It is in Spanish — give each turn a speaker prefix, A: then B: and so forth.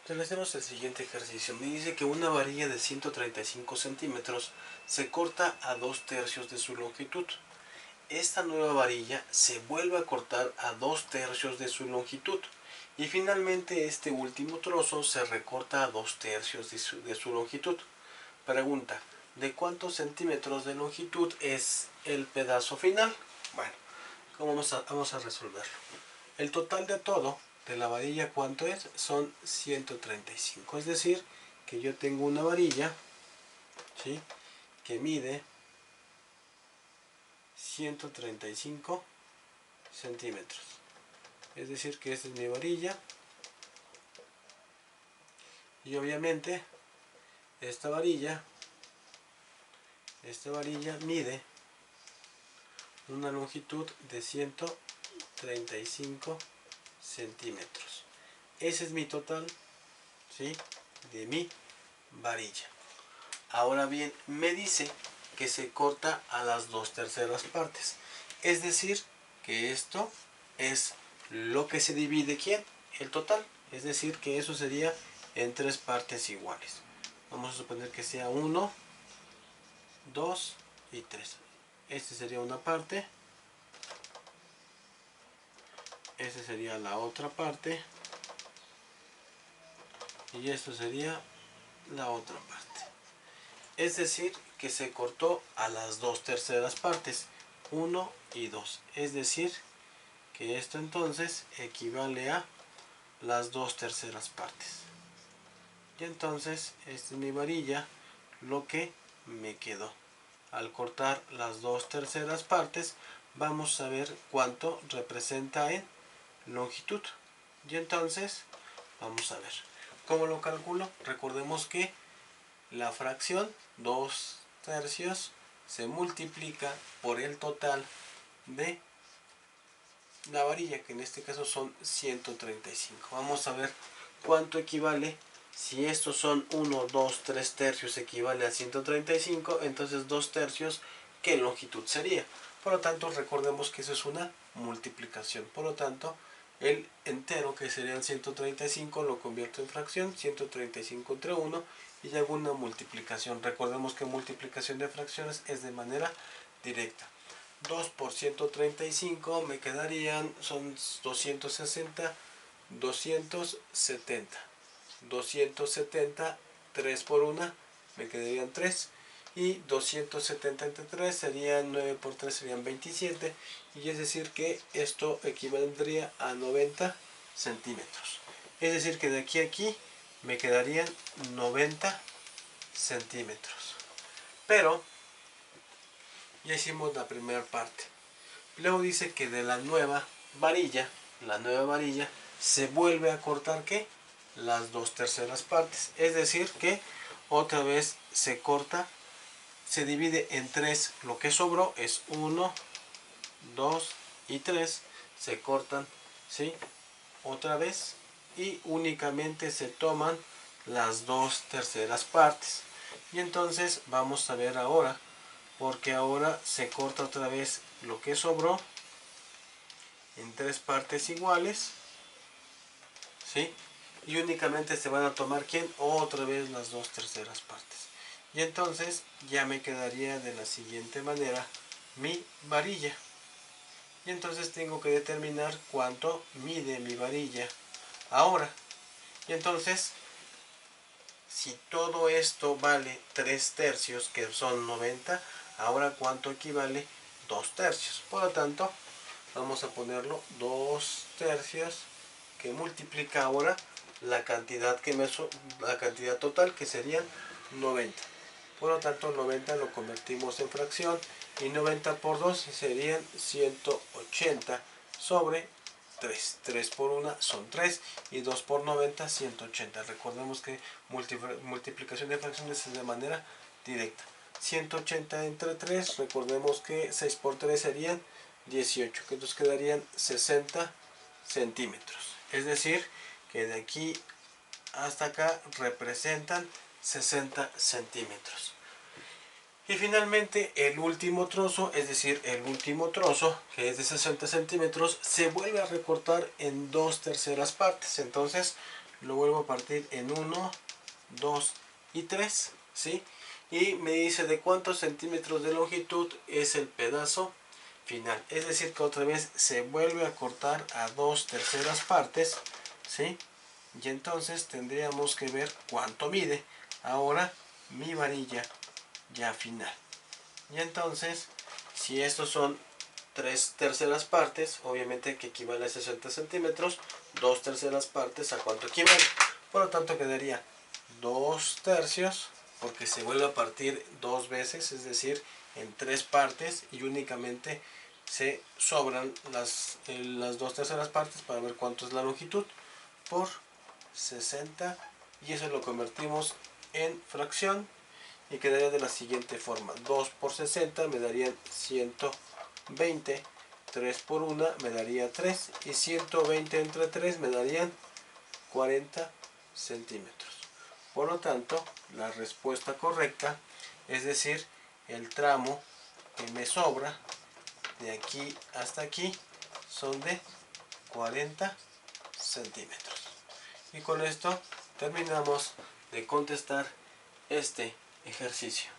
A: Realicemos el siguiente ejercicio. Me dice que una varilla de 135 centímetros se corta a 2/3 de su longitud. Esta nueva varilla se vuelve a cortar a 2/3 de su longitud. Y finalmente este último trozo se recorta a 2/3 de su longitud. Pregunta, ¿de cuántos centímetros de longitud es el pedazo final? Bueno, vamos a resolverlo. El total de todo de la varilla, ¿cuánto es? Son 135. Es decir, que yo tengo una varilla, ¿sí?, que mide 135 centímetros. Es decir, que esta es mi varilla. Y obviamente esta varilla mide una longitud de 135 centímetros. Ese es mi total, ¿sí?, de mi varilla. Ahora bien, me dice que se corta a las 2/3 partes. Es decir, que esto es lo que se divide, ¿quién? El total. Es decir, que eso sería en 3 partes iguales. Vamos a suponer que sea 1, 2 y 3. Esta sería una parte. Esta sería la otra parte. Y esto sería la otra parte. Es decir, que se cortó a las 2/3 partes, 1 y 2. Es decir, que esto entonces equivale a las 2/3 partes. Y entonces, esta es mi varilla, lo que me quedó. Al cortar las 2/3 partes, vamos a ver cuánto representa en longitud. Y entonces, vamos a ver. ¿Cómo lo calculo? Recordemos que la fracción 2/3 se multiplica por el total de la varilla, que en este caso son 135. Vamos a ver cuánto equivale. Si estos son 1, 2, 3/3 equivale a 135, entonces 2/3, ¿qué longitud sería? Por lo tanto, recordemos que eso es una multiplicación. Por lo tanto, el entero, que sería el 135, lo convierto en fracción, 135 entre 1, y hago una multiplicación. Recordemos que multiplicación de fracciones es de manera directa. 2 por 135 me quedarían, son 260, 270. 270, 3 por 1 me quedarían 3. Y 270 entre 3 serían 9 por 3 serían 27. Y es decir que esto equivaldría a 90 centímetros. Es decir que de aquí a aquí me quedarían 90 centímetros. Pero ya hicimos la primera parte. Luego dice que de la nueva varilla se vuelve a cortar, ¿qué? Las 2/3 partes. Es decir que otra vez se corta, se divide en 3. Lo que sobró es 1, 2 y 3. Se cortan, ¿sí?, otra vez, y únicamente se toman las 2/3 partes. Y entonces vamos a ver ahora, porque ahora se corta otra vez lo que sobró en 3 partes iguales, ¿sí?, y únicamente se van a tomar, ¿quién? Otra vez las 2/3 partes. Y entonces ya me quedaría de la siguiente manera mi varilla. Y entonces tengo que determinar cuánto mide mi varilla ahora. Y entonces, si todo esto vale 3/3, que son 90, ahora ¿cuánto equivale 2/3? Por lo tanto, vamos a ponerlo 2/3, que multiplica ahora la cantidad total, que serían 90. Por lo tanto, 90 lo convertimos en fracción, y 90 por 2 serían 180 sobre 3. 3 por 1 son 3, y 2 por 90, 180. Recordemos que multiplicación de fracciones es de manera directa. 180 entre 3, recordemos que 6 por 3 serían 18, que nos quedarían 60 centímetros. Es decir, que de aquí hasta acá representan 60 centímetros. Y finalmente el último trozo, es decir, el último trozo, que es de 60 centímetros, se vuelve a recortar en 2/3 partes. Entonces lo vuelvo a partir en 1, 2 y 3, ¿sí? Y me dice de cuántos centímetros de longitud es el pedazo final. Es decir, que otra vez se vuelve a cortar a 2/3 partes, ¿sí? Y entonces tendríamos que ver cuánto mide ahora mi varilla ya final. Y entonces, si estos son 3/3 partes, obviamente que equivale a 60 centímetros, 2/3 partes a cuánto equivale. Por lo tanto quedaría 2/3, porque se vuelve a partir 2 veces, es decir, en 3 partes, y únicamente se sobran las 2/3 partes para ver cuánto es la longitud, por 60, y eso lo convertimos en fracción y quedaría de la siguiente forma: 2 por 60 me darían 120, 3 por 1 me daría 3, y 120 entre 3 me darían 40 centímetros. Por lo tanto, la respuesta correcta, es decir, el tramo que me sobra de aquí hasta aquí, son de 40 centímetros. Y con esto terminamos de contestar este ejercicio.